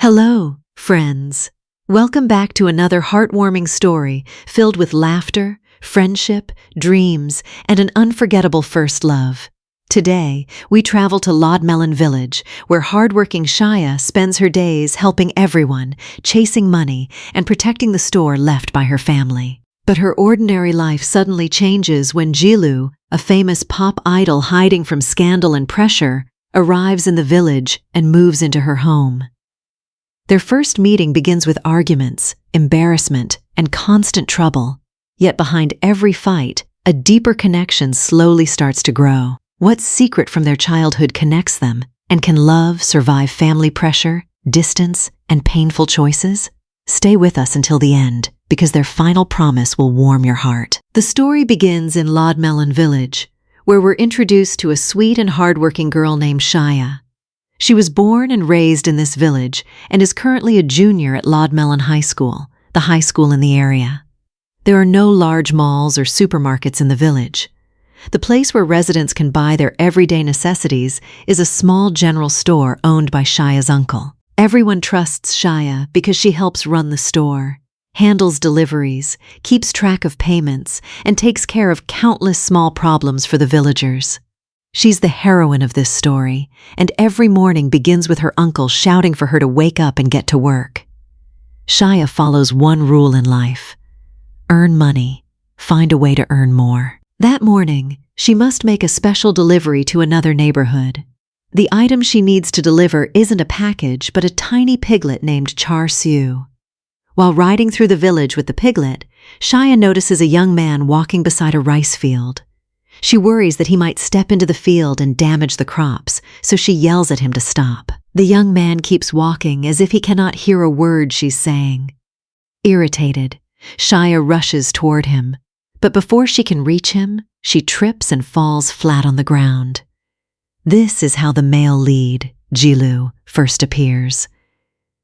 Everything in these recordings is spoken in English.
Hello, friends. Welcome back to another heartwarming story filled with laughter, friendship, dreams, and an unforgettable first love. Today, we travel to Lodmelon Village, where hardworking Shia spends her days helping everyone, chasing money, and protecting the store left by her family. But her ordinary life suddenly changes when Zilu, a famous pop idol hiding from scandal and pressure, arrives in the village and moves into her home. Their first meeting begins with arguments, embarrassment, and constant trouble. Yet behind every fight, a deeper connection slowly starts to grow. What secret from their childhood connects them? And can love survive family pressure, distance, and painful choices? Stay with us until the end, because their final promise will warm your heart. The story begins in Lodmelon Village, where we're introduced to a sweet and hardworking girl named Shia. She was born and raised in this village and is currently a junior at Lodmelon High School, the high school in the area. There are no large malls or supermarkets in the village. The place where residents can buy their everyday necessities is a small general store owned by Shia's uncle. Everyone trusts Shia because she helps run the store, handles deliveries, keeps track of payments, and takes care of countless small problems for the villagers. She's the heroine of this story, and every morning begins with her uncle shouting for her to wake up and get to work. Shia follows one rule in life: earn money, find a way to earn more. That morning, she must make a special delivery to another neighborhood. The item she needs to deliver isn't a package, but a tiny piglet named Su Qiao. While riding through the village with the piglet, Shia notices a young man walking beside a rice field. She worries that he might step into the field and damage the crops, so she yells at him to stop. The young man keeps walking as if he cannot hear a word she's saying. Irritated, Shia rushes toward him, but before she can reach him, she trips and falls flat on the ground. This is how the male lead, Zilu, first appears.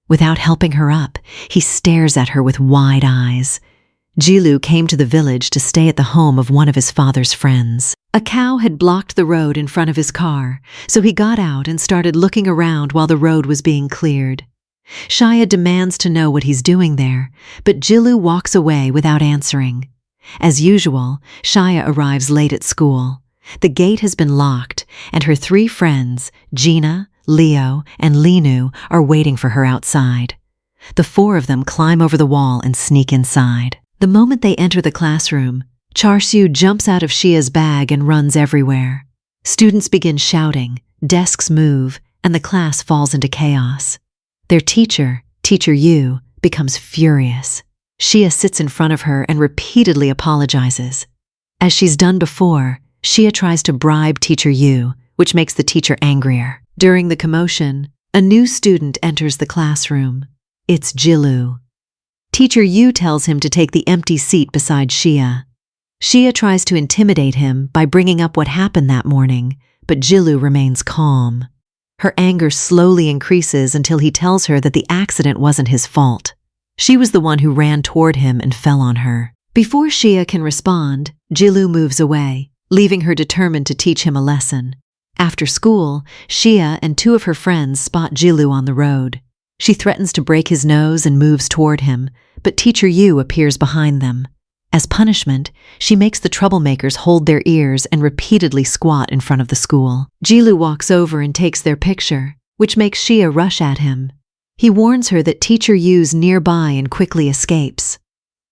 Without helping her up, he stares at her with wide eyes. Zilu came to the village to stay at the home of one of his father's friends. A cow had blocked the road in front of his car, so he got out and started looking around while the road was being cleared. Shia demands to know what he's doing there, but Zilu walks away without answering. As usual, Shia arrives late at school. The gate has been locked, and her three friends, Gina, Leo, and Linu, are waiting for her outside. The four of them climb over the wall and sneak inside. The moment they enter the classroom, Su Qiao jumps out of Shia's bag and runs everywhere. Students begin shouting, desks move, and the class falls into chaos. Their teacher, Teacher Yu, becomes furious. Shia sits in front of her and repeatedly apologizes. As she's done before, Shia tries to bribe Teacher Yu, which makes the teacher angrier. During the commotion, a new student enters the classroom. It's Zilu. Teacher Yu tells him to take the empty seat beside Shia. Shia tries to intimidate him by bringing up what happened that morning, but Zilu remains calm. Her anger slowly increases until he tells her that the accident wasn't his fault. She was the one who ran toward him and fell on her. Before Shia can respond, Zilu moves away, leaving her determined to teach him a lesson. After school, Shia and two of her friends spot Zilu on the road. She threatens to break his nose and moves toward him, but Teacher Yu appears behind them. As punishment, she makes the troublemakers hold their ears and repeatedly squat in front of the school. Zilu walks over and takes their picture, which makes Shia rush at him. He warns her that Teacher Yu's nearby and quickly escapes.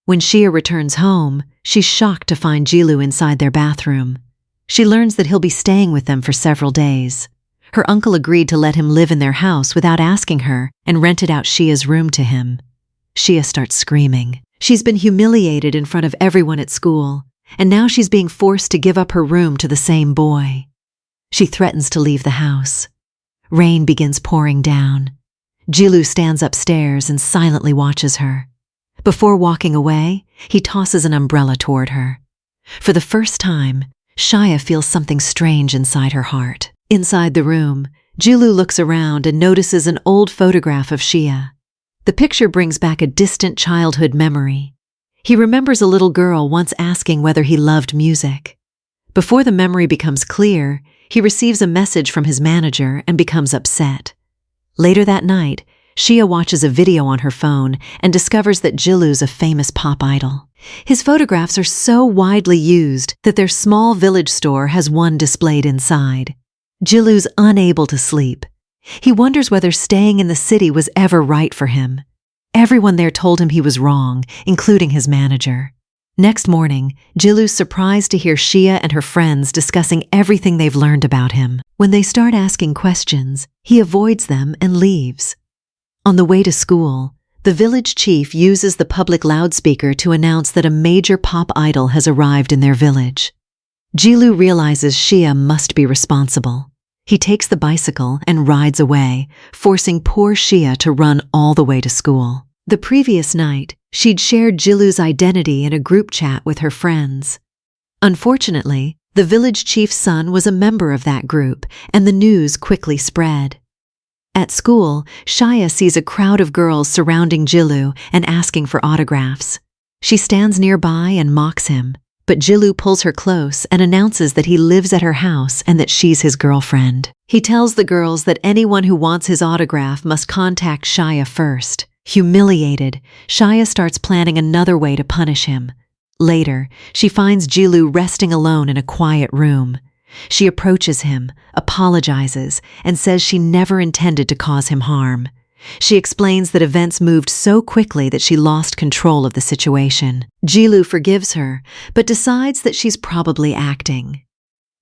When Shia returns home, she's shocked to find Zilu inside their bathroom. She learns that he'll be staying with them for several days. Her uncle agreed to let him live in their house without asking her and rented out Shia's room to him. Shia starts screaming. She's been humiliated in front of everyone at school, and now she's being forced to give up her room to the same boy. She threatens to leave the house. Rain begins pouring down. Zilu stands upstairs and silently watches her. Before walking away, he tosses an umbrella toward her. For the first time, Shia feels something strange inside her heart. Inside the room, Zilu looks around and notices an old photograph of Shia. The picture brings back a distant childhood memory. He remembers a little girl once asking whether he loved music. Before the memory becomes clear, he receives a message from his manager and becomes upset. Later that night, Xia watches a video on her phone and discovers that Zilu's a famous pop idol. His photographs are so widely used that their small village store has one displayed inside. Zilu's unable to sleep. He wonders whether staying in the city was ever right for him. Everyone there told him he was wrong, including his manager. Next morning, Zilu's surprised to hear Xia and her friends discussing everything they've learned about him. When they start asking questions, he avoids them and leaves. On the way to school, the village chief uses the public loudspeaker to announce that a major pop idol has arrived in their village. Zilu realizes Xia must be responsible. He takes the bicycle and rides away, forcing poor Xia to run all the way to school. The previous night, she'd shared Zilu's identity in a group chat with her friends. Unfortunately, the village chief's son was a member of that group, and the news quickly spread. At school, Xia sees a crowd of girls surrounding Zilu and asking for autographs. She stands nearby and mocks him, but Zilu pulls her close and announces that he lives at her house and that she's his girlfriend. He tells the girls that anyone who wants his autograph must contact Xia first. Humiliated, Xia starts planning another way to punish him. Later, she finds Zilu resting alone in a quiet room. She approaches him, apologizes, and says she never intended to cause him harm. She explains that events moved so quickly that she lost control of the situation. Zilu forgives her, but decides that she's probably acting.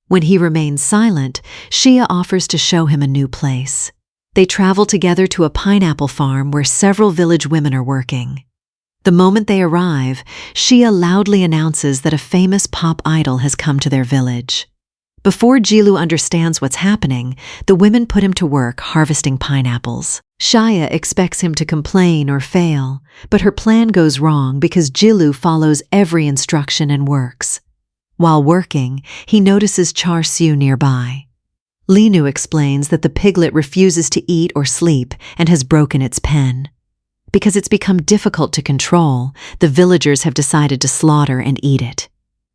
When he remains silent, Xia offers to show him a new place. They travel together to a pineapple farm where several village women are working. The moment they arrive, Xia loudly announces that a famous pop idol has come to their village. Before Zilu understands what's happening, the women put him to work harvesting pineapples. Xia expects him to complain or fail, but her plan goes wrong because Zilu follows every instruction and works. While working, he notices Char Siu nearby. Linu explains that the piglet refuses to eat or sleep and has broken its pen. Because it's become difficult to control, the villagers have decided to slaughter and eat it.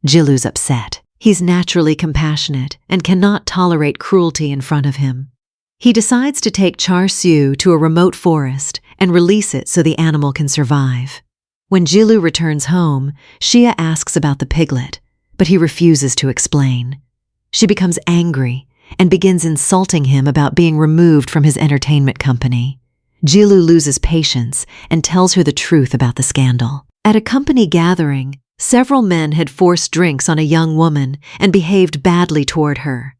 Zilu's upset. He's naturally compassionate and cannot tolerate cruelty in front of him. He decides to take Char Siu to a remote forest and release it so the animal can survive. When Zilu returns home, Xia asks about the piglet, but he refuses to explain. She becomes angry and begins insulting him about being removed from his entertainment company. Zilu loses patience and tells her the truth about the scandal. At a company gathering, several men had forced drinks on a young woman and behaved badly toward her.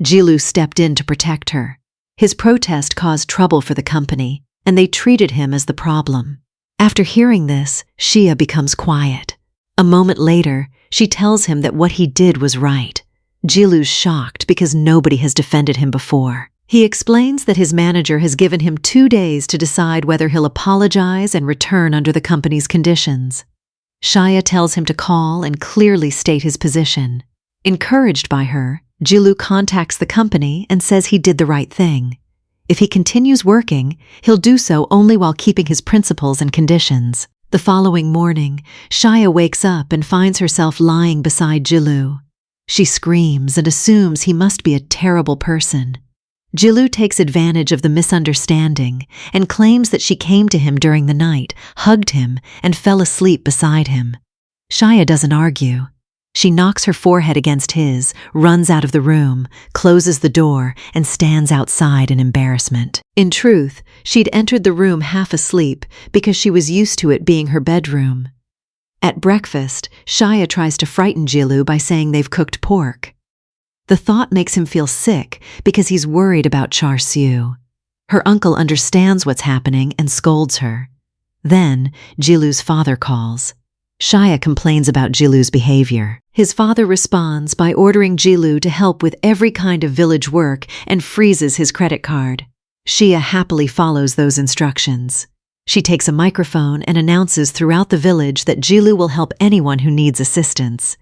Zilu stepped in to protect her. His protest caused trouble for the company, and they treated him as the problem. After hearing this, Xia becomes quiet. A moment later, she tells him that what he did was right. Zilu's shocked because nobody has defended him before. He explains that his manager has given him 2 days to decide whether he'll apologize and return under the company's conditions. Xia tells him to call and clearly state his position. Encouraged by her, Zilu contacts the company and says he did the right thing. If he continues working, he'll do so only while keeping his principles and conditions. The following morning, Xia wakes up and finds herself lying beside Zilu. She screams and assumes he must be a terrible person. Zilu takes advantage of the misunderstanding and claims that she came to him during the night, hugged him, and fell asleep beside him. Xia doesn't argue. She knocks her forehead against his, runs out of the room, closes the door, and stands outside in embarrassment. In truth, she'd entered the room half asleep because she was used to it being her bedroom. At breakfast, Xia tries to frighten Zilu by saying they've cooked pork. The thought makes him feel sick because he's worried about Char Siu. Her uncle understands what's happening and scolds her. Then, Zilu's father calls. Xia complains about Zilu's behavior. His father responds by ordering Zilu to help with every kind of village work and freezes his credit card. Xia happily follows those instructions. She takes a microphone and announces throughout the village that Zilu will help anyone who needs assistance.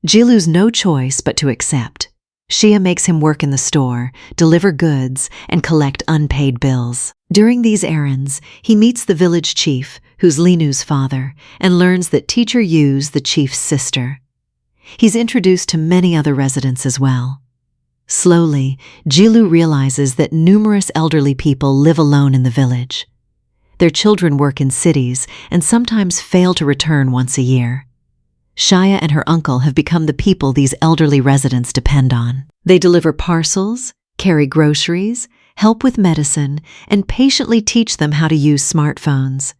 Zilu's no choice but to accept. Xia makes him work in the store, deliver goods, and collect unpaid bills. During these errands, he meets the village chief, who's Linu's father, and learns that Teacher Yu's the chief's sister. He's introduced to many other residents as well. Slowly, Zilu realizes that numerous elderly people live alone in the village. Their children work in cities and sometimes fail to return once a year. Qiao and her uncle have become the people these elderly residents depend on. They deliver parcels, carry groceries, help with medicine, and patiently teach them how to use smartphones.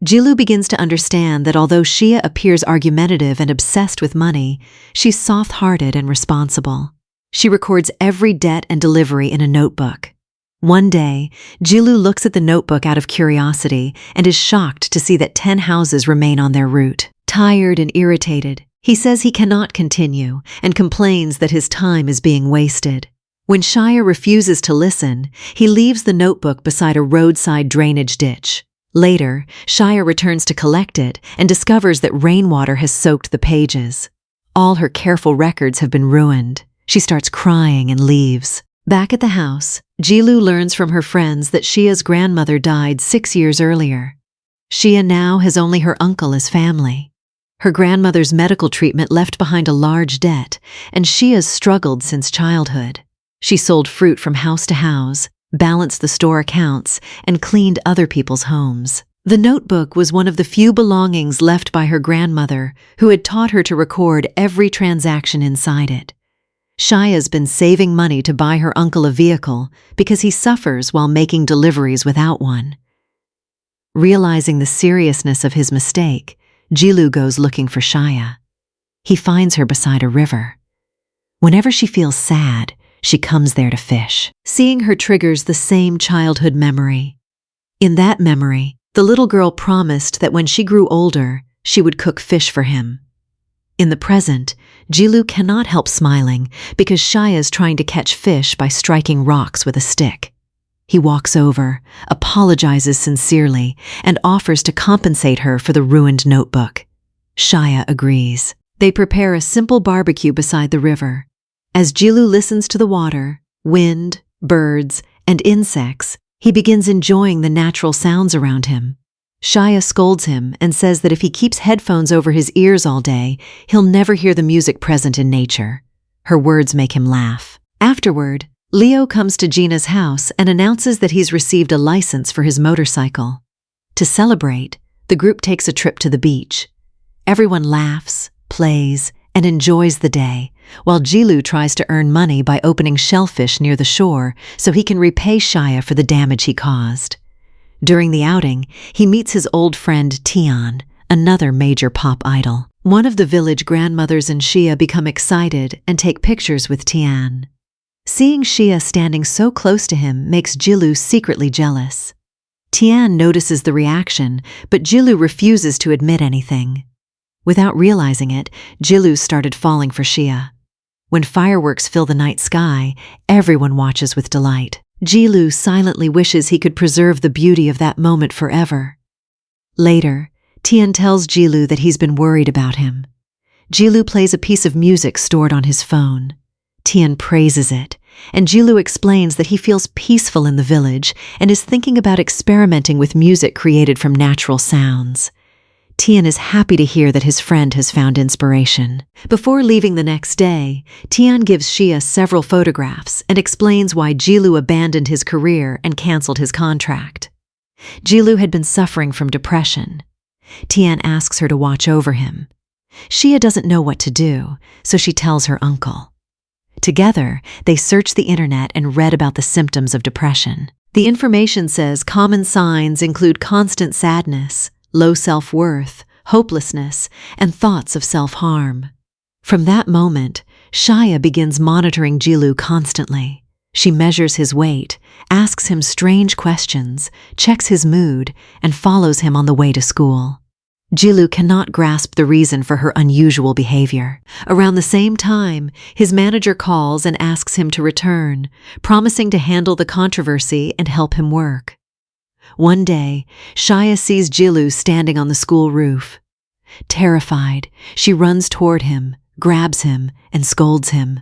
Zilu begins to understand that although Qiao appears argumentative and obsessed with money, she's soft-hearted and responsible. She records every debt and delivery in a notebook. One day, Zilu looks at the notebook out of curiosity and is shocked to see that 10 houses remain on their route. Tired and irritated, he says he cannot continue and complains that his time is being wasted. When Qiao refuses to listen, he leaves the notebook beside a roadside drainage ditch. Later, Qiao returns to collect it and discovers that rainwater has soaked the pages. All her careful records have been ruined. She starts crying and leaves. Back at the house, Zilu learns from her friends that Qiao's grandmother died 6 years earlier. Qiao now has only her uncle as family. Her grandmother's medical treatment left behind a large debt, and Qiao's struggled since childhood. She sold fruit from house to house, balanced the store accounts, and cleaned other people's homes. The notebook was one of the few belongings left by her grandmother, who had taught her to record every transaction inside it. Qiao's been saving money to buy her uncle a vehicle because he suffers while making deliveries without one. Realizing the seriousness of his mistake, Zilu goes looking for Qiao. He finds her beside a river. Whenever she feels sad, she comes there to fish. Seeing her triggers the same childhood memory. In that memory, the little girl promised that when she grew older, she would cook fish for him. In the present, Zilu cannot help smiling because Qiao is trying to catch fish by striking rocks with a stick. He walks over, apologizes sincerely, and offers to compensate her for the ruined notebook. Qiao agrees. They prepare a simple barbecue beside the river. As Zilu listens to the water, wind, birds, and insects, he begins enjoying the natural sounds around him. Qiao scolds him and says that if he keeps headphones over his ears all day, he'll never hear the music present in nature. Her words make him laugh. Afterward, Leo comes to Gina's house and announces that he's received a license for his motorcycle. To celebrate, the group takes a trip to the beach. Everyone laughs, plays, and enjoys the day, while Zilu tries to earn money by opening shellfish near the shore so he can repay Qiao for the damage he caused. During the outing, he meets his old friend Tian, another major pop idol. One of the village grandmothers and Qiao become excited and take pictures with Tian. Seeing Qiao standing so close to him makes Zilu secretly jealous. Tian notices the reaction, but Zilu refuses to admit anything. Without realizing it, Zilu started falling for Qiao. When fireworks fill the night sky, everyone watches with delight. Zilu silently wishes he could preserve the beauty of that moment forever. Later, Tian tells Zilu that he's been worried about him. Zilu plays a piece of music stored on his phone. Tian praises it, and Zilu explains that he feels peaceful in the village and is thinking about experimenting with music created from natural sounds. Tian is happy to hear that his friend has found inspiration. Before leaving the next day, Tian gives Qiao several photographs and explains why Zilu abandoned his career and canceled his contract. Zilu had been suffering from depression. Tian asks her to watch over him. Qiao doesn't know what to do, so she tells her uncle. Together, they search the internet and read about the symptoms of depression. The information says common signs include constant sadness, low self-worth, hopelessness, and thoughts of self-harm. From that moment, Qiao begins monitoring Zilu constantly. She measures his weight, asks him strange questions, checks his mood, and follows him on the way to school. Zilu cannot grasp the reason for her unusual behavior. Around the same time, his manager calls and asks him to return, promising to handle the controversy and help him work. One day, Qiao sees Zilu standing on the school roof. Terrified, she runs toward him, grabs him, and scolds him.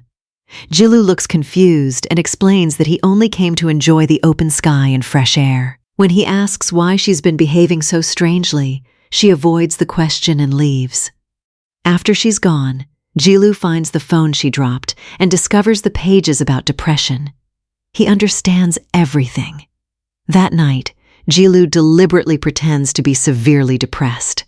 Zilu looks confused and explains that he only came to enjoy the open sky and fresh air. When he asks why she's been behaving so strangely, she avoids the question and leaves. After she's gone, Zilu finds the phone she dropped and discovers the pages about depression. He understands everything. That night, Zilu deliberately pretends to be severely depressed.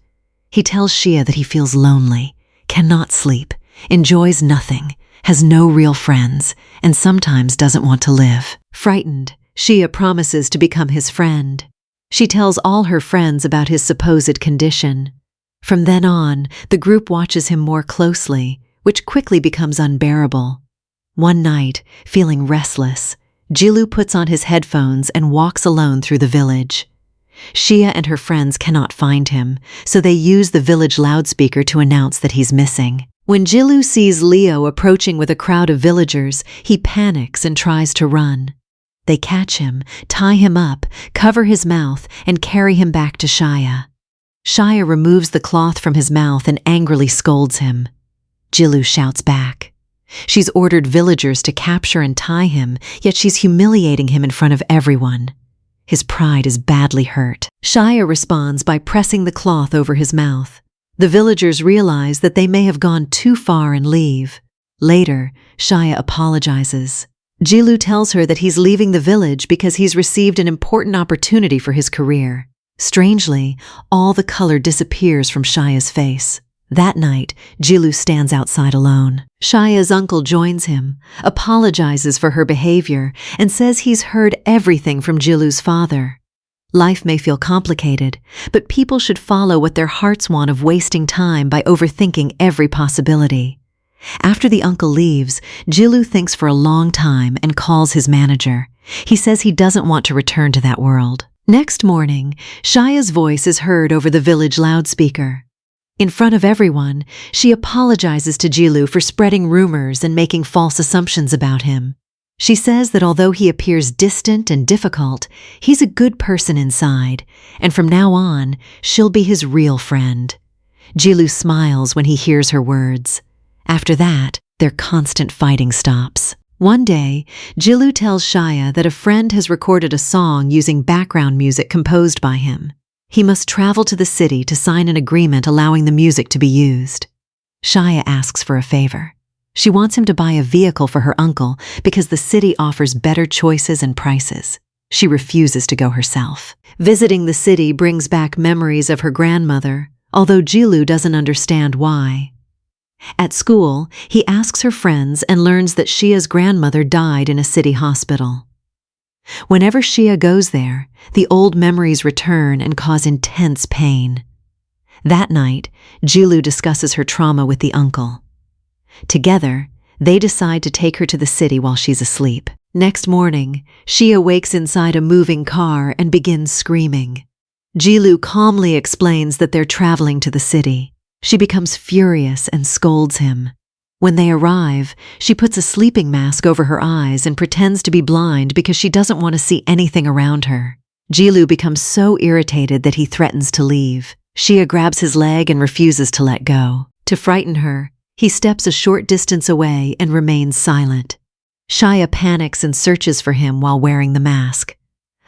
He tells Xia that he feels lonely, cannot sleep, enjoys nothing, has no real friends, and sometimes doesn't want to live. Frightened, Xia promises to become his friend. She tells all her friends about his supposed condition. From then on, the group watches him more closely, which quickly becomes unbearable. One night, feeling restless, Zilu puts on his headphones and walks alone through the village. Xia and her friends cannot find him, so they use the village loudspeaker to announce that he's missing. When Zilu sees Leo approaching with a crowd of villagers, he panics and tries to run. They catch him, tie him up, cover his mouth, and carry him back to Xia. Xia removes the cloth from his mouth and angrily scolds him. Zilu shouts back. She's ordered villagers to capture and tie him, yet she's humiliating him in front of everyone. His pride is badly hurt. Xia responds by pressing the cloth over his mouth. The villagers realize that they may have gone too far and leave. Later, Xia apologizes. Zilu tells her that he's leaving the village because he's received an important opportunity for his career. Strangely, all the color disappears from Xia's face. That night, Zilu stands outside alone. Xia's uncle joins him, apologizes for her behavior, and says he's heard everything from Zilu's father. Life may feel complicated, but people should follow what their hearts want of wasting time by overthinking every possibility. After the uncle leaves, Zilu thinks for a long time and calls his manager. He says he doesn't want to return to that world. Next morning, Xia's voice is heard over the village loudspeaker. In front of everyone, she apologizes to Zilu for spreading rumors and making false assumptions about him. She says that although he appears distant and difficult, he's a good person inside, and from now on, she'll be his real friend. Zilu smiles when he hears her words. After that, their constant fighting stops. One day, Zilu tells Xia that a friend has recorded a song using background music composed by him. He must travel to the city to sign an agreement allowing the music to be used. Xia asks for a favor. She wants him to buy a vehicle for her uncle because the city offers better choices and prices. She refuses to go herself. Visiting the city brings back memories of her grandmother, although Zilu doesn't understand why. At school, he asks her friends and learns that Xia's grandmother died in a city hospital. Whenever Xia goes there, the old memories return and cause intense pain. That night, Zilu discusses her trauma with the uncle. Together, they decide to take her to the city while she's asleep. Next morning, Xia wakes inside a moving car and begins screaming. Zilu calmly explains that they're traveling to the city. She becomes furious and scolds him. When they arrive, she puts a sleeping mask over her eyes and pretends to be blind because she doesn't want to see anything around her. Zilu becomes so irritated that he threatens to leave. Xia grabs his leg and refuses to let go. To frighten her, he steps a short distance away and remains silent. Xia panics and searches for him while wearing the mask.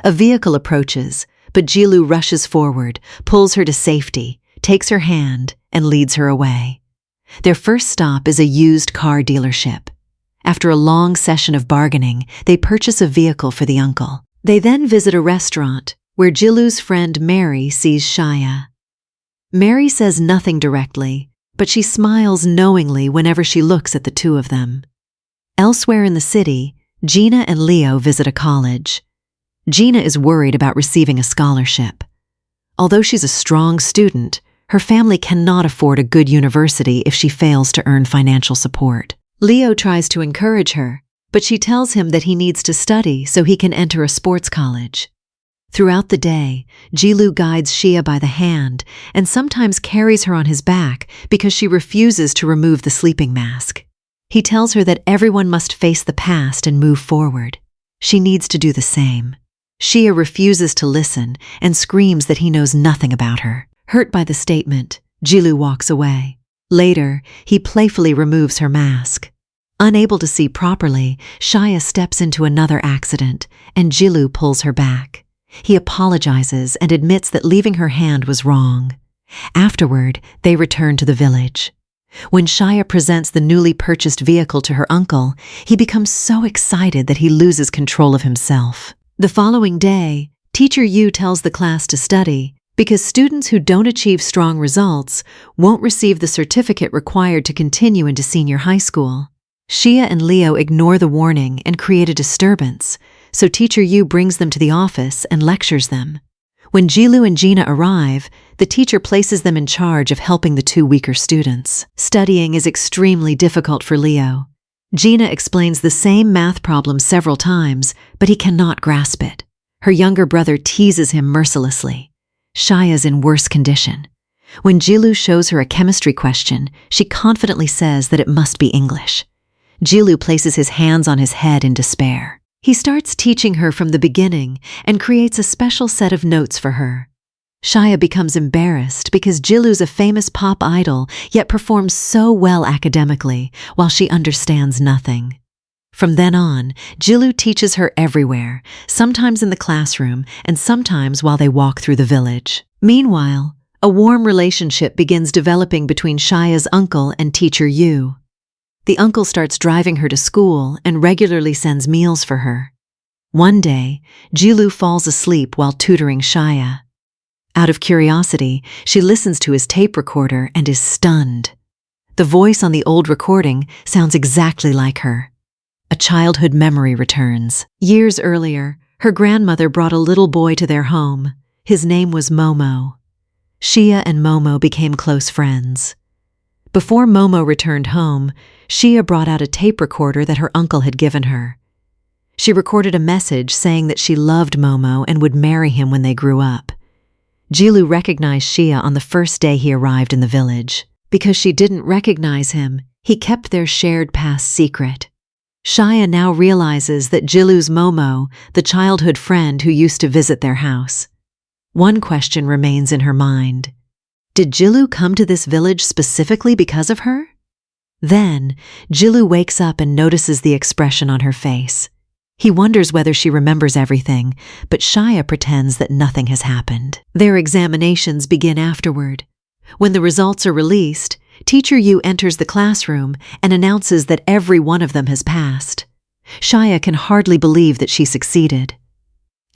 A vehicle approaches, but Zilu rushes forward, pulls her to safety, takes her hand, and leads her away. Their first stop is a used car dealership. After a long session of bargaining, they purchase a vehicle for the uncle. They then visit a restaurant, where Zilu's friend Mary sees Xia. Mary says nothing directly, but she smiles knowingly whenever she looks at the two of them. Elsewhere in the city, Gina and Leo visit a college. Gina is worried about receiving a scholarship. Although she's a strong student, her family cannot afford a good university if she fails to earn financial support. Leo tries to encourage her, but she tells him that he needs to study so he can enter a sports college. Throughout the day, Zilu guides Xia by the hand and sometimes carries her on his back because she refuses to remove the sleeping mask. He tells her that everyone must face the past and move forward. She needs to do the same. Xia refuses to listen and screams that he knows nothing about her. Hurt by the statement, Zilu walks away. Later, he playfully removes her mask. Unable to see properly, Xia steps into another accident, and Zilu pulls her back. He apologizes and admits that leaving her hand was wrong. Afterward, they return to the village. When Xia presents the newly purchased vehicle to her uncle, he becomes so excited that he loses control of himself. The following day, Teacher Yu tells the class to study because students who don't achieve strong results won't receive the certificate required to continue into senior high school. Xia and Leo ignore the warning and create a disturbance, so Teacher Yu brings them to the office and lectures them. When Zilu and Gina arrive, the teacher places them in charge of helping the two weaker students. Studying is extremely difficult for Leo. Gina explains the same math problem several times, but he cannot grasp it. Her younger brother teases him mercilessly. Xia's in worse condition. When Zilu shows her a chemistry question, she confidently says that it must be English. Zilu places his hands on his head in despair. He starts teaching her from the beginning and creates a special set of notes for her. Xia becomes embarrassed because Zilu's a famous pop idol, yet performs so well academically, while she understands nothing. From then on, Zilu teaches her everywhere, sometimes in the classroom and sometimes while they walk through the village. Meanwhile, a warm relationship begins developing between Xia's uncle and Teacher Yu. The uncle starts driving her to school and regularly sends meals for her. One day, Zilu falls asleep while tutoring Xia. Out of curiosity, she listens to his tape recorder and is stunned. The voice on the old recording sounds exactly like her. A childhood memory returns. Years earlier, her grandmother brought a little boy to their home. His name was Momo. Xia and Momo became close friends. Before Momo returned home, Xia brought out a tape recorder that her uncle had given her. She recorded a message saying that she loved Momo and would marry him when they grew up. Zilu recognized Xia on the first day he arrived in the village. Because she didn't recognize him, he kept their shared past secret. Xia now realizes that Zilu's Momo, the childhood friend who used to visit their house. One question remains in her mind. Did Zilu come to this village specifically because of her? Then, Zilu wakes up and notices the expression on her face. He wonders whether she remembers everything, but Xia pretends that nothing has happened. Their examinations begin afterward. When the results are released, Teacher Yu enters the classroom and announces that every one of them has passed. Xia can hardly believe that she succeeded.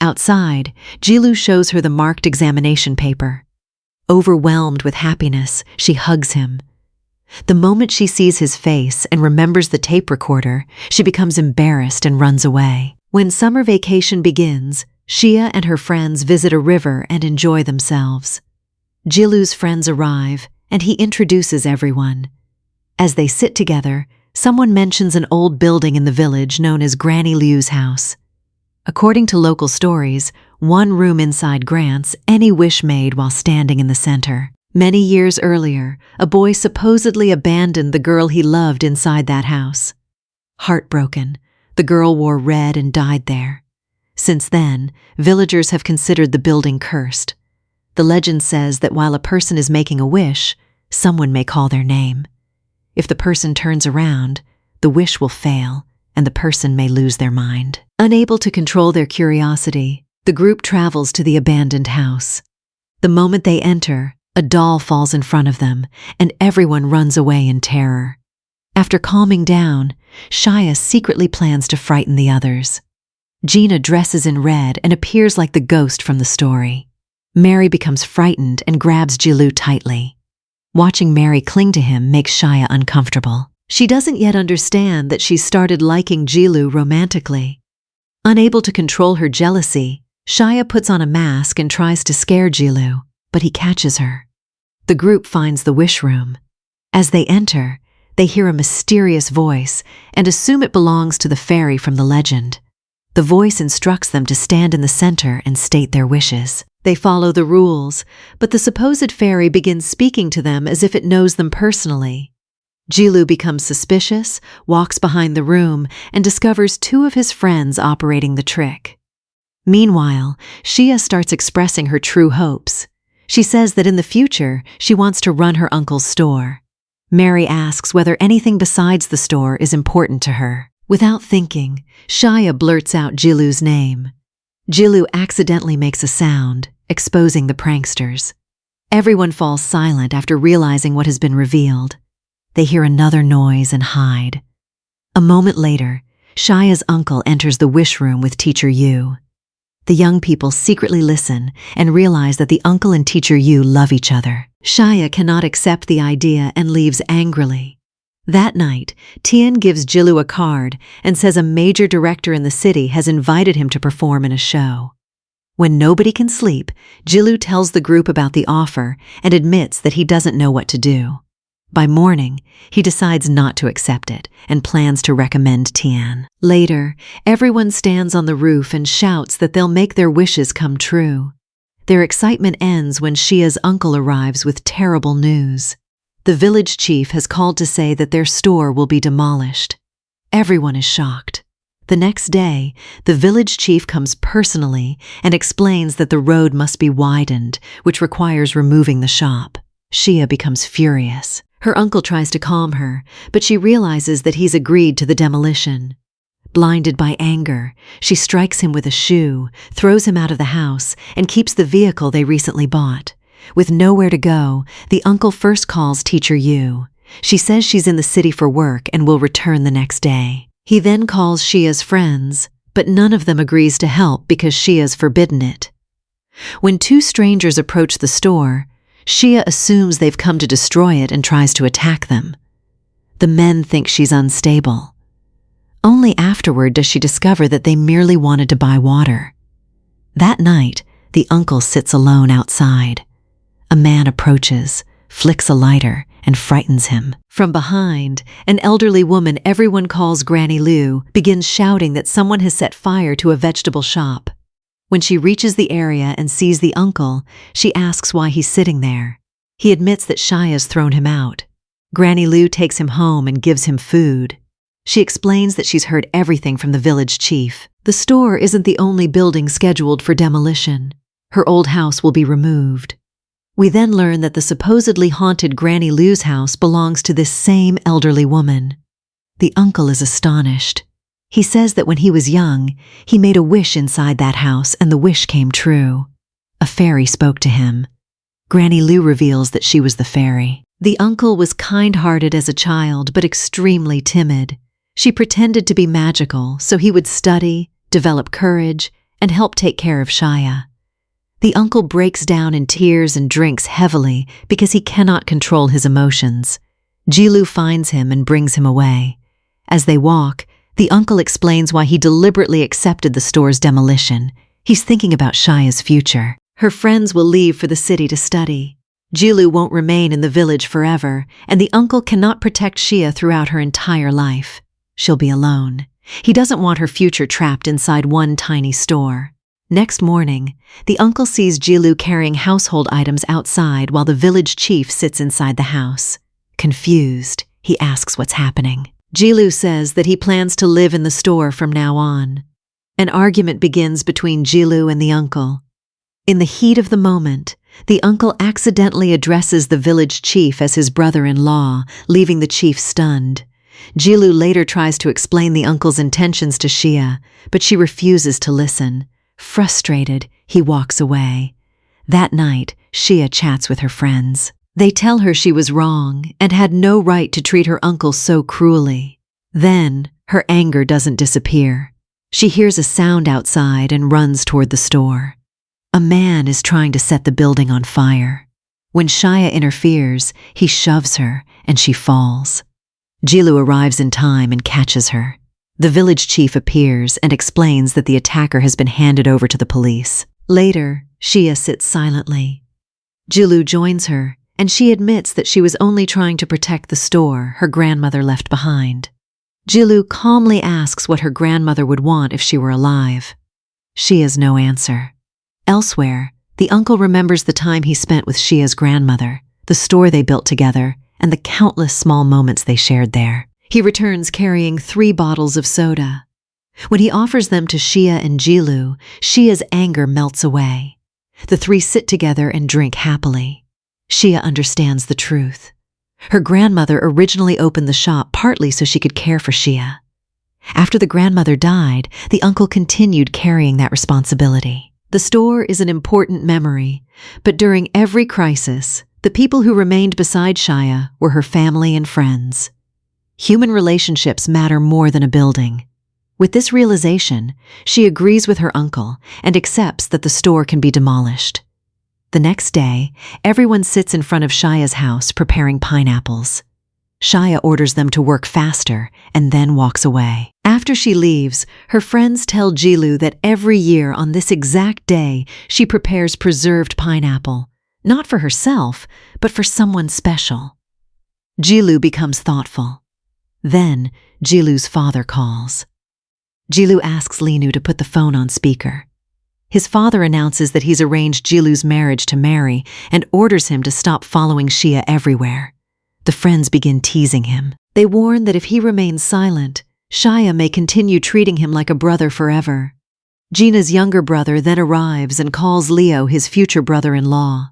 Outside, Zilu shows her the marked examination paper. Overwhelmed with happiness, she hugs him. The moment she sees his face and remembers the tape recorder, she becomes embarrassed and runs away. When summer vacation begins, Xia and her friends visit a river and enjoy themselves. Zilu's friends arrive, and he introduces everyone. As they sit together, someone mentions an old building in the village known as Granny Liu's house. According to local stories, one room inside grants any wish made while standing in the center. Many years earlier, a boy supposedly abandoned the girl he loved inside that house. Heartbroken, the girl wore red and died there. Since then, villagers have considered the building cursed. The legend says that while a person is making a wish, someone may call their name. If the person turns around, the wish will fail, and the person may lose their mind. Unable to control their curiosity, the group travels to the abandoned house. The moment they enter, a doll falls in front of them, and everyone runs away in terror. After calming down, Xia secretly plans to frighten the others. Gina dresses in red and appears like the ghost from the story. Mary becomes frightened and grabs Zilu tightly. Watching Mary cling to him makes Xia uncomfortable. She doesn't yet understand that she's started liking Zilu romantically. Unable to control her jealousy, Xia puts on a mask and tries to scare Zilu, but he catches her. The group finds the wish room. As they enter, they hear a mysterious voice and assume it belongs to the fairy from the legend. The voice instructs them to stand in the center and state their wishes. They follow the rules, but the supposed fairy begins speaking to them as if it knows them personally. Zilu becomes suspicious, walks behind the room, and discovers two of his friends operating the trick. Meanwhile, Xia starts expressing her true hopes. She says that in the future, she wants to run her uncle's store. Mary asks whether anything besides the store is important to her. Without thinking, Xia blurts out Zilu's name. Zilu accidentally makes a sound, exposing the pranksters. Everyone falls silent after realizing what has been revealed. They hear another noise and hide. A moment later, Xia's uncle enters the wish room with Teacher Yu. The young people secretly listen and realize that the uncle and teacher Yu love each other. Qiao cannot accept the idea and leaves angrily. That night, Tian gives Zilu a card and says a major director in the city has invited him to perform in a show. When nobody can sleep, Zilu tells the group about the offer and admits that he doesn't know what to do. By morning, he decides not to accept it and plans to recommend Tian. Later, everyone stands on the roof and shouts that they'll make their wishes come true. Their excitement ends when Qiao's uncle arrives with terrible news. The village chief has called to say that their store will be demolished. Everyone is shocked. The next day, the village chief comes personally and explains that the road must be widened, which requires removing the shop. Qiao becomes furious. Her uncle tries to calm her, but she realizes that he's agreed to the demolition. Blinded by anger, she strikes him with a shoe, throws him out of the house, and keeps the vehicle they recently bought. With nowhere to go, the uncle first calls teacher Yu. She says she's in the city for work and will return the next day. He then calls Qiao's friends, but none of them agrees to help because Qiao's forbidden it. When two strangers approach the store, Qiao assumes they've come to destroy it and tries to attack them. The men think she's unstable. Only afterward does she discover that they merely wanted to buy water. That night, the uncle sits alone outside. A man approaches, flicks a lighter, and frightens him. From behind, an elderly woman everyone calls Granny Lu begins shouting that someone has set fire to a vegetable shop. When she reaches the area and sees the uncle, she asks why he's sitting there. He admits that Qiao's thrown him out. Granny Lu takes him home and gives him food. She explains that she's heard everything from the village chief. The store isn't the only building scheduled for demolition. Her old house will be removed. We then learn that the supposedly haunted Granny Lu's house belongs to this same elderly woman. The uncle is astonished. He says that when he was young, he made a wish inside that house and the wish came true. A fairy spoke to him. Granny Lu reveals that she was the fairy. The uncle was kind-hearted as a child but extremely timid. She pretended to be magical so he would study, develop courage, and help take care of Qiao. The uncle breaks down in tears and drinks heavily because he cannot control his emotions. Zilu finds him and brings him away. As they walk, the uncle explains why he deliberately accepted the store's demolition. He's thinking about Qiao's future. Her friends will leave for the city to study. Zilu won't remain in the village forever, and the uncle cannot protect Qiao throughout her entire life. She'll be alone. He doesn't want her future trapped inside one tiny store. Next morning, the uncle sees Zilu carrying household items outside while the village chief sits inside the house. Confused, he asks what's happening. Zilu says that he plans to live in the store from now on. An argument begins between Zilu and the uncle. In the heat of the moment, the uncle accidentally addresses the village chief as his brother-in-law, leaving the chief stunned. Zilu later tries to explain the uncle's intentions to Qiao, but she refuses to listen. Frustrated, he walks away. That night, Qiao chats with her friends. They tell her she was wrong and had no right to treat her uncle so cruelly. Then, her anger doesn't disappear. She hears a sound outside and runs toward the store. A man is trying to set the building on fire. When Qiao interferes, he shoves her and she falls. Zilu arrives in time and catches her. The village chief appears and explains that the attacker has been handed over to the police. Later, Qiao sits silently. Zilu joins her, and she admits that she was only trying to protect the store her grandmother left behind. Zilu calmly asks what her grandmother would want if she were alive. She has no answer. Elsewhere, the uncle remembers the time he spent with Qiao's grandmother, the store they built together, and the countless small moments they shared there. He returns carrying 3 bottles of soda. When he offers them to Qiao and Zilu, Qiao's anger melts away. The 3 sit together and drink happily. Qiao understands the truth. Her grandmother originally opened the shop partly so she could care for Qiao. After the grandmother died, the uncle continued carrying that responsibility. The store is an important memory, but during every crisis, the people who remained beside Qiao were her family and friends. Human relationships matter more than a building. With this realization, she agrees with her uncle and accepts that the store can be demolished. The next day, everyone sits in front of Qiao's house preparing pineapples. Qiao orders them to work faster and then walks away. After she leaves, her friends tell Zilu that every year on this exact day she prepares preserved pineapple, not for herself, but for someone special. Zilu becomes thoughtful. Then, Zilu's father calls. Zilu asks Linu to put the phone on speaker. His father announces that he's arranged Zilu's marriage to Mary and orders him to stop following Qiao everywhere. The friends begin teasing him. They warn that if he remains silent, Qiao may continue treating him like a brother forever. Gina's younger brother then arrives and calls Leo his future brother-in-law.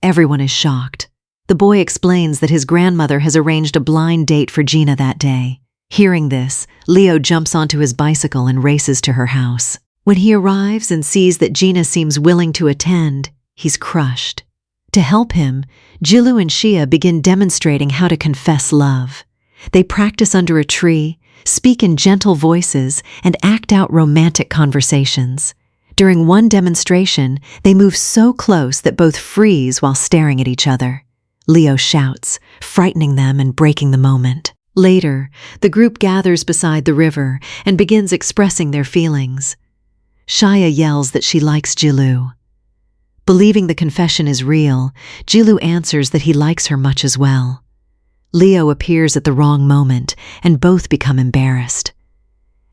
Everyone is shocked. The boy explains that his grandmother has arranged a blind date for Gina that day. Hearing this, Leo jumps onto his bicycle and races to her house. When he arrives and sees that Gina seems willing to attend, he's crushed. To help him, Zilu and Qiao begin demonstrating how to confess love. They practice under a tree, speak in gentle voices, and act out romantic conversations. During one demonstration, they move so close that both freeze while staring at each other. Leo shouts, frightening them and breaking the moment. Later, the group gathers beside the river and begins expressing their feelings. Qiao yells that she likes Zilu. Believing the confession is real, Zilu answers that he likes her much as well. Leo appears at the wrong moment, and both become embarrassed.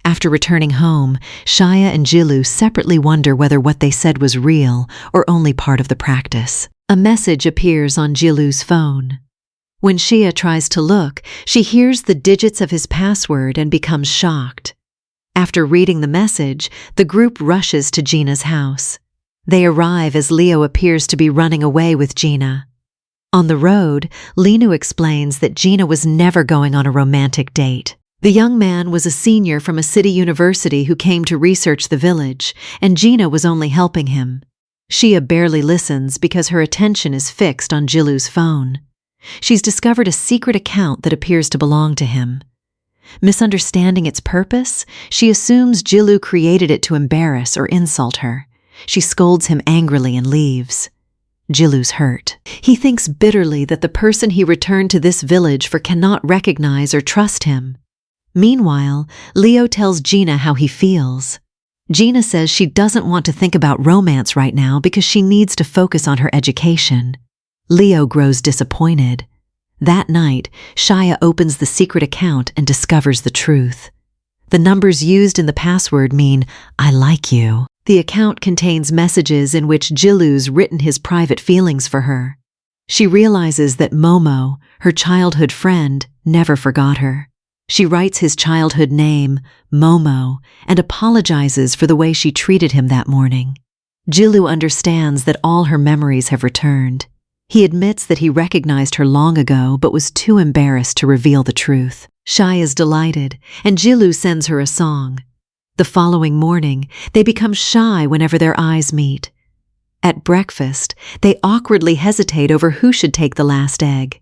After returning home, Qiao and Zilu separately wonder whether what they said was real or only part of the practice. A message appears on Zilu's phone. When Qiao tries to look, she hears the digits of his password and becomes shocked. After reading the message, the group rushes to Gina's house. They arrive as Leo appears to be running away with Gina. On the road, Linu explains that Gina was never going on a romantic date. The young man was a senior from a city university who came to research the village, and Gina was only helping him. Qiao barely listens because her attention is fixed on Zilu's phone. She's discovered a secret account that appears to belong to him. Misunderstanding its purpose, she assumes Zilu created it to embarrass or insult her. She scolds him angrily and leaves. Zilu's hurt. He thinks bitterly that the person he returned to this village for cannot recognize or trust him. Meanwhile, Leo tells Gina how he feels. Gina says she doesn't want to think about romance right now because she needs to focus on her education. Leo grows disappointed. That night, Qiao opens the secret account and discovers the truth. The numbers used in the password mean, "I like you." The account contains messages in which Zilu's written his private feelings for her. She realizes that Momo, her childhood friend, never forgot her. She writes his childhood name, Momo, and apologizes for the way she treated him that morning. Zilu understands that all her memories have returned. He admits that he recognized her long ago but was too embarrassed to reveal the truth. Qiao is delighted, and Zilu sends her a song. The following morning, they become shy whenever their eyes meet. At breakfast, they awkwardly hesitate over who should take the last egg.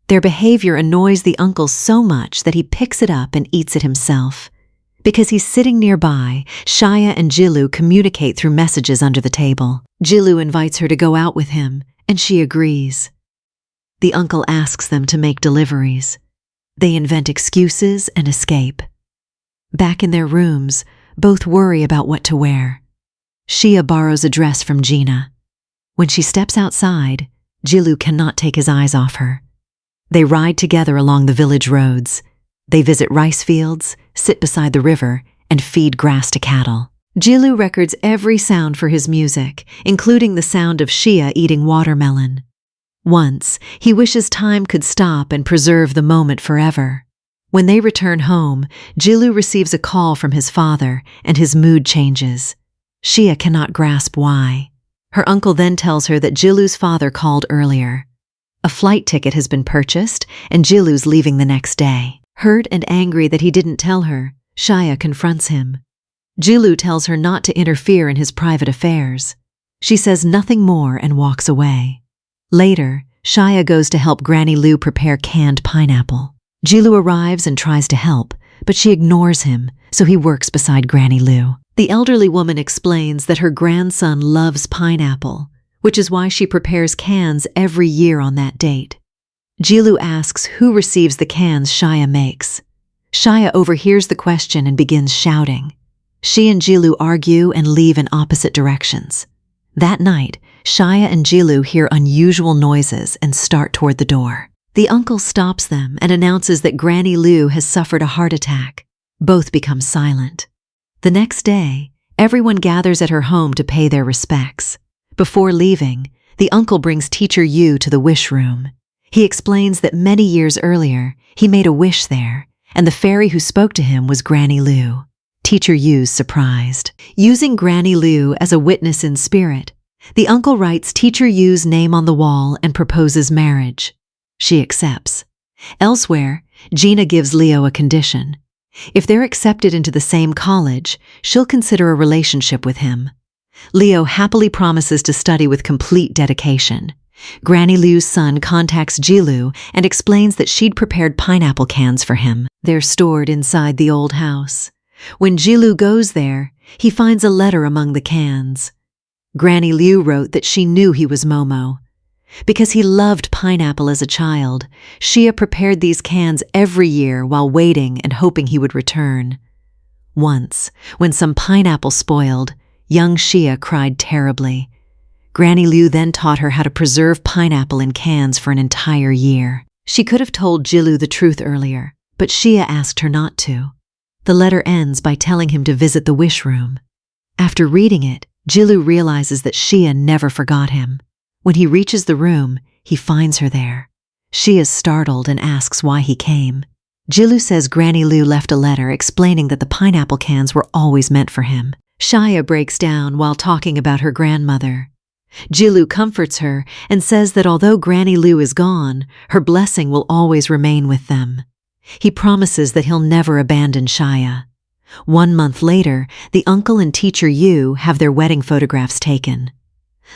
Their behavior annoys the uncle so much that he picks it up and eats it himself. Because he's sitting nearby, Qiao and Zilu communicate through messages under the table. Zilu invites her to go out with him, and she agrees. The uncle asks them to make deliveries. They invent excuses and escape. Back in their rooms, both worry about what to wear. Qiao borrows a dress from Gina. When she steps outside, Zilu cannot take his eyes off her. They ride together along the village roads. They visit rice fields, sit beside the river, and feed grass to cattle. Zilu records every sound for his music, including the sound of Qiao eating watermelon. Once, he wishes time could stop and preserve the moment forever. When they return home, Zilu receives a call from his father, and his mood changes. Qiao cannot grasp why. Her uncle then tells her that Zilu's father called earlier. A flight ticket has been purchased, and Zilu's leaving the next day. Hurt and angry that he didn't tell her, Qiao confronts him. Zilu tells her not to interfere in his private affairs. She says nothing more and walks away. Later, Qiao goes to help Granny Lu prepare canned pineapple. Zilu arrives and tries to help, but she ignores him, so he works beside Granny Lu. The elderly woman explains that her grandson loves pineapple, which is why she prepares cans every year on that date. Zilu asks who receives the cans Qiao makes. Qiao overhears the question and begins shouting. She and Zilu argue and leave in opposite directions. That night, Qiao and Zilu hear unusual noises and start toward the door. The uncle stops them and announces that Granny Lu has suffered a heart attack. Both become silent. The next day, everyone gathers at her home to pay their respects. Before leaving, the uncle brings Teacher Yu to the wish room. He explains that many years earlier, he made a wish there, and the fairy who spoke to him was Granny Lu. Teacher Yu's surprised. Using Granny Lu as a witness in spirit, the uncle writes Teacher Yu's name on the wall and proposes marriage. She accepts. Elsewhere, Gina gives Leo a condition. If they're accepted into the same college, she'll consider a relationship with him. Leo happily promises to study with complete dedication. Granny Lu's son contacts Zilu and explains that she'd prepared pineapple cans for him. They're stored inside the old house. When Zilu goes there, he finds a letter among the cans. Granny Lu wrote that she knew he was Momo. Because he loved pineapple as a child, Xia prepared these cans every year while waiting and hoping he would return. Once, when some pineapple spoiled, young Xia cried terribly. Granny Lu then taught her how to preserve pineapple in cans for an entire year. She could have told Zilu the truth earlier, but Xia asked her not to. The letter ends by telling him to visit the wish room. After reading it, Zilu realizes that Xia never forgot him. When he reaches the room, he finds her there. She is startled and asks why he came. Zilu says Granny Lu left a letter explaining that the pineapple cans were always meant for him. Xia breaks down while talking about her grandmother. Zilu comforts her and says that although Granny Lu is gone, her blessing will always remain with them. He promises that he'll never abandon Xia. 1 month later, the uncle and Teacher Yu have their wedding photographs taken.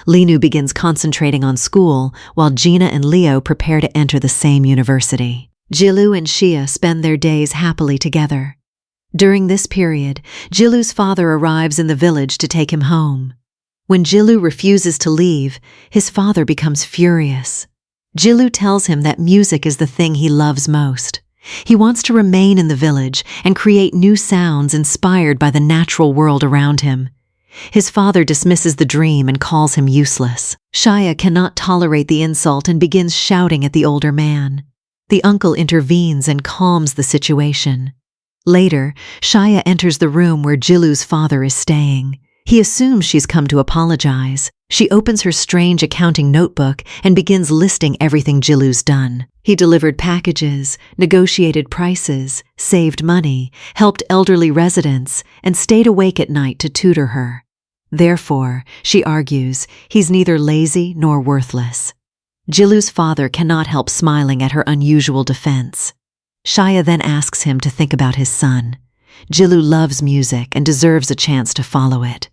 Linu begins concentrating on school while Gina and Leo prepare to enter the same university. Zilu and Xia spend their days happily together. During this period, Zilu's father arrives in the village to take him home. When Zilu refuses to leave, his father becomes furious. Zilu tells him that music is the thing he loves most. He wants to remain in the village and create new sounds inspired by the natural world around him. His father dismisses the dream and calls him useless. Xia cannot tolerate the insult and begins shouting at the older man. The uncle intervenes and calms the situation. Later, Xia enters the room where Zilu's father is staying. He assumes she's come to apologize. She opens her strange accounting notebook and begins listing everything Zilu's done. He delivered packages, negotiated prices, saved money, helped elderly residents, and stayed awake at night to tutor her. Therefore, she argues, he's neither lazy nor worthless. Zilu's father cannot help smiling at her unusual defense. Xia then asks him to think about his son. Zilu loves music and deserves a chance to follow it.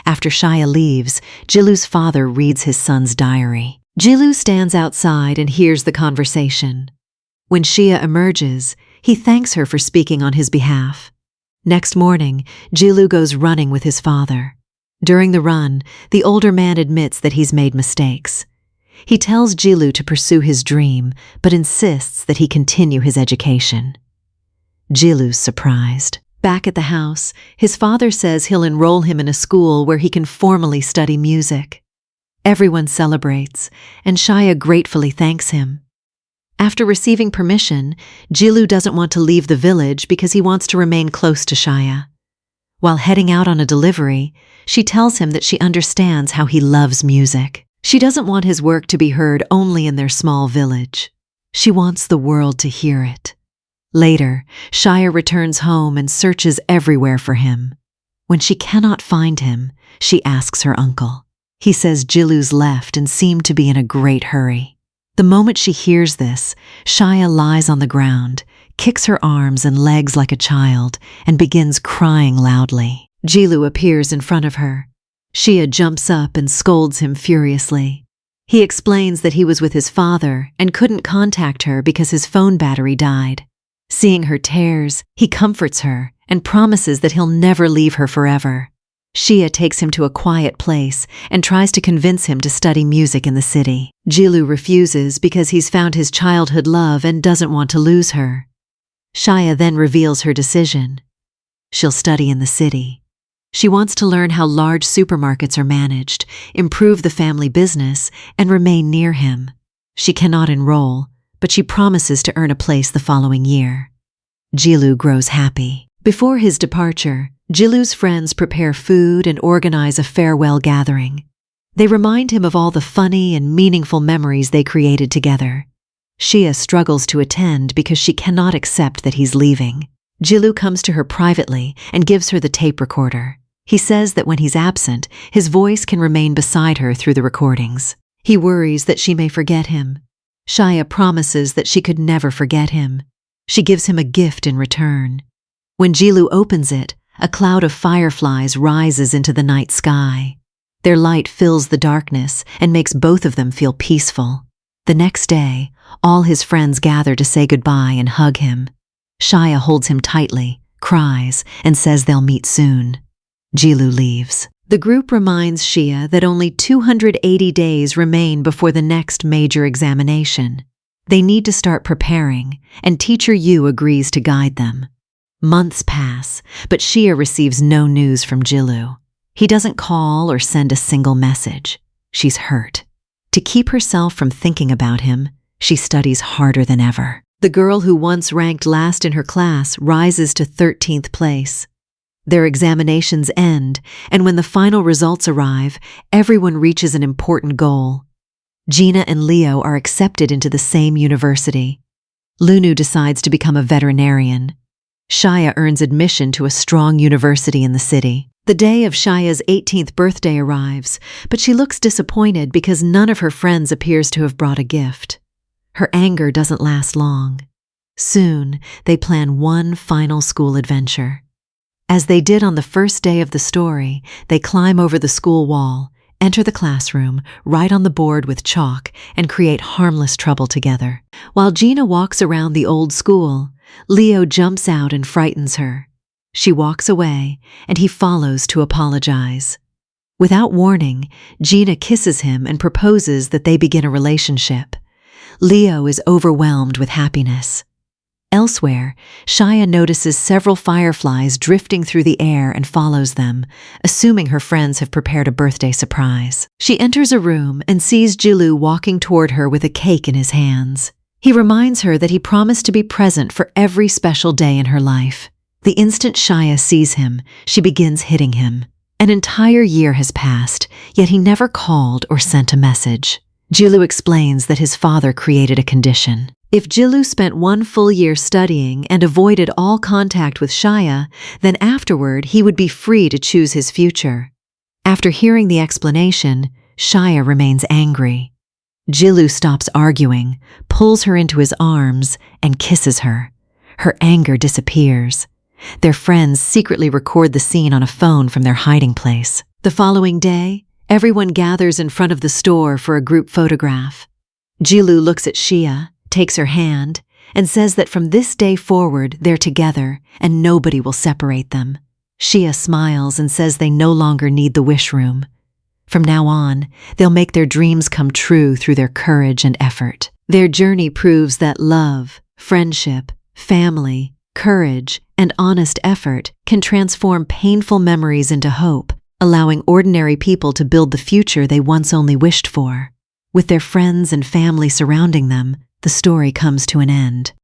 After Xia leaves, Zilu's father reads his son's diary. Zilu stands outside and hears the conversation. When Xia emerges, he thanks her for speaking on his behalf. Next morning, Zilu goes running with his father. During the run, the older man admits that he's made mistakes. He tells Zilu to pursue his dream, but insists that he continue his education. Zilu's surprised. Back at the house, his father says he'll enroll him in a school where he can formally study music. Everyone celebrates, and Xia gratefully thanks him. After receiving permission, Zilu doesn't want to leave the village because he wants to remain close to Xia. While heading out on a delivery, she tells him that she understands how he loves music. She doesn't want his work to be heard only in their small village. She wants the world to hear it. Later, Xia returns home and searches everywhere for him. When she cannot find him, she asks her uncle. He says Zilu's left and seemed to be in a great hurry. The moment she hears this, Xia lies on the ground, kicks her arms and legs like a child, and begins crying loudly. Zilu appears in front of her. Xia jumps up and scolds him furiously. He explains that he was with his father and couldn't contact her because his phone battery died. Seeing her tears, he comforts her and promises that he'll never leave her forever. Xia takes him to a quiet place and tries to convince him to study music in the city. Zilu refuses because he's found his childhood love and doesn't want to lose her. Xia then reveals her decision. She'll study in the city. She wants to learn how large supermarkets are managed, improve the family business, and remain near him. She cannot enroll, but she promises to earn a place the following year. Zilu grows happy. Before his departure, Zilu's friends prepare food and organize a farewell gathering. They remind him of all the funny and meaningful memories they created together. Xia struggles to attend because she cannot accept that he's leaving. Zilu comes to her privately and gives her the tape recorder. He says that when he's absent, his voice can remain beside her through the recordings. He worries that she may forget him. Xia promises that she could never forget him. She gives him a gift in return. When Zilu opens it, a cloud of fireflies rises into the night sky. Their light fills the darkness and makes both of them feel peaceful. The next day, all his friends gather to say goodbye and hug him. Xia holds him tightly, cries, and says they'll meet soon. Zilu leaves. The group reminds Xia that only 280 days remain before the next major examination. They need to start preparing, and Teacher Yu agrees to guide them. Months pass, but Xia receives no news from Zilu. He doesn't call or send a single message. She's hurt. To keep herself from thinking about him, she studies harder than ever. The girl who once ranked last in her class rises to 13th place. Their examinations end, and when the final results arrive, everyone reaches an important goal. Gina and Leo are accepted into the same university. Lunu decides to become a veterinarian. Xia earns admission to a strong university in the city. The day of Xia's 18th birthday arrives, but she looks disappointed because none of her friends appears to have brought a gift. Her anger doesn't last long. Soon, they plan one final school adventure. As they did on the first day of the story, they climb over the school wall, enter the classroom, write on the board with chalk, and create harmless trouble together. While Gina walks around the old school, Leo jumps out and frightens her. She walks away, and he follows to apologize. Without warning, Gina kisses him and proposes that they begin a relationship. Leo is overwhelmed with happiness. Elsewhere, Xia notices several fireflies drifting through the air and follows them, assuming her friends have prepared a birthday surprise. She enters a room and sees Zilu walking toward her with a cake in his hands. He reminds her that he promised to be present for every special day in her life. The instant Xia sees him, she begins hitting him. An entire year has passed, yet he never called or sent a message. Zilu explains that his father created a condition. If Zilu spent one full year studying and avoided all contact with Xia, then afterward he would be free to choose his future. After hearing the explanation, Xia remains angry. Zilu stops arguing, pulls her into his arms, and kisses her. Her anger disappears. Their friends secretly record the scene on a phone from their hiding place. The following day, everyone gathers in front of the store for a group photograph. Zilu looks at Xia, takes her hand, and says that from this day forward they're together and nobody will separate them. Xia smiles and says they no longer need the wish room. From now on, they'll make their dreams come true through their courage and effort. Their journey proves that love, friendship, family, courage, and honest effort can transform painful memories into hope, allowing ordinary people to build the future they once only wished for. With their friends and family surrounding them, the story comes to an end.